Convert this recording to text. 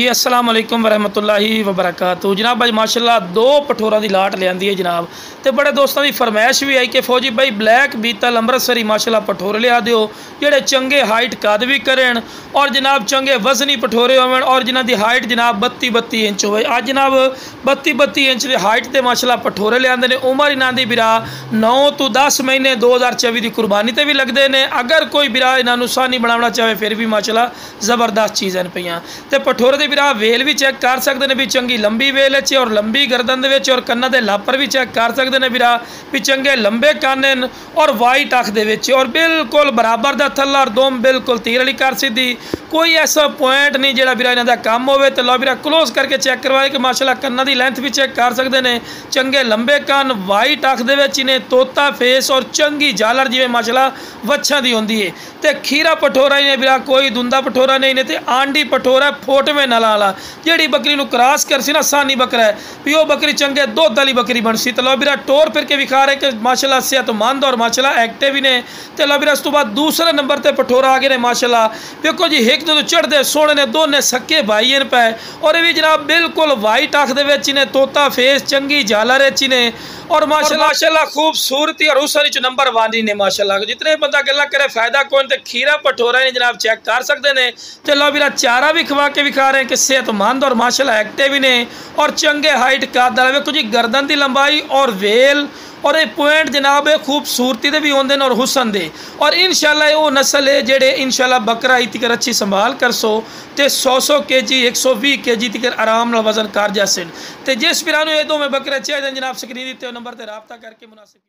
जी अस्सलाम वालेकुम वरहमतुल्लाहि वबरकातुहू। जनाब भाई माशाल्लाह दो पठोरा की लाट लियांदी है जनाब। तो बड़े दोस्तों की फरमाइश भी आई कि फौजी भाई ब्लैक बीतल अमृतसरी माशाल्लाह पठोरे लिया दियो जेड़े चंगे हाइट कद भी करें और जनाब चंगे वजनी पठोरे होवन और जिन्हां दी हाइट जनाब 32-32 इंच होवे। अज जनाब 32-32 इंच की हाइट के माशाल्लाह पठोरे लियांदे ने। उमर इन्हां दी बिरा 9 तो 10 महीने 2024 की कुर्बानी ते भी लगते हैं। अगर कोई बिरा इन्हों सानी बनाना चाहे फिर भी माशाल्लाह जबरदस्त चीज़ पईयां। ते पठोरे दे बिरा वेल भी चेक कर सकते हैं भी चंगी लंबी वेल है और लंबी गर्दन दे और कन्ना दे लापर भी चेक कर सकते हैं बिरा भी चंगे लंबे कान और वाइट अख दे और बिल्कुल बराबर का थल्ला और दोम बिल्कुल तीर वाली कर सीधी। कोई ऐसा पॉइंट नहीं जो बिरा इन्हों का कम हो। तो लो बिरा क्लोज करके चेक करवाए कि माशाल्लाह कन्ना की लेंथ भी चेक कर सकते हैं। चंगे लंबे कान वाइट अख दे इन्हें तोता फेस और चंगी झालर जिवें माशाल्लाह वच्छां दी होंदी है। तो खीरा पठोरा ही बिरा कोई दुंदा पठोरा नहीं ने। तो आंडी पठोरा फोटवें नल वाला जी बकरी को क्रॉस कर सी ना सानी बकरा है भी वह बकरी चंगे दुध वाली बकरी बन सी। तो लो बिरा टोर फिर के विखा रहे कि माशाल्लाह सेहतमंद और माशाल्लाह एक्टिव ही ने। तो लो बिरा उस तो बाद दूसरे नंबर पर पठोरा आ गए ने माशाल्लाह। देखो जी एक दो चढ़ते सोने ने दोने सक्के भाई इन पे और ये भी जनाब बिल्कुल वाइट अख दे तोता फेस चंगी झालर ने और माशाल्लाह खूबसूरती और उस नंबर 1 ने माशाल्लाह। जितने बंदा गल्ला करे फायदा कौन। तो खीरा पठोरा ने जनाब चेक कर सकते हैं। तो लो बिरा चारा भी खवा के विखा रहे हैं कि सेहतमंद और माशाल्लाह एक्टिव ही ने और चंगे हाइट कद देखो जी गर्दन की लंबाई और वेल और ये पॉइंट जनाब है खूबसूरती दे भी होंगे और हुसन दे। और इंशाल्लाह वो नस्ल है जेडे इंशाल्लाह बकरा तिकर अच्छी संभाल कर सो तो 100 kg 120 kg तिकर आराम वजन कर जा सन। तो जिस बिरा ये दो में बकरे चाहिए जनाब स्क्रीन दिते नंबर पर रब्ता करके मुनासिब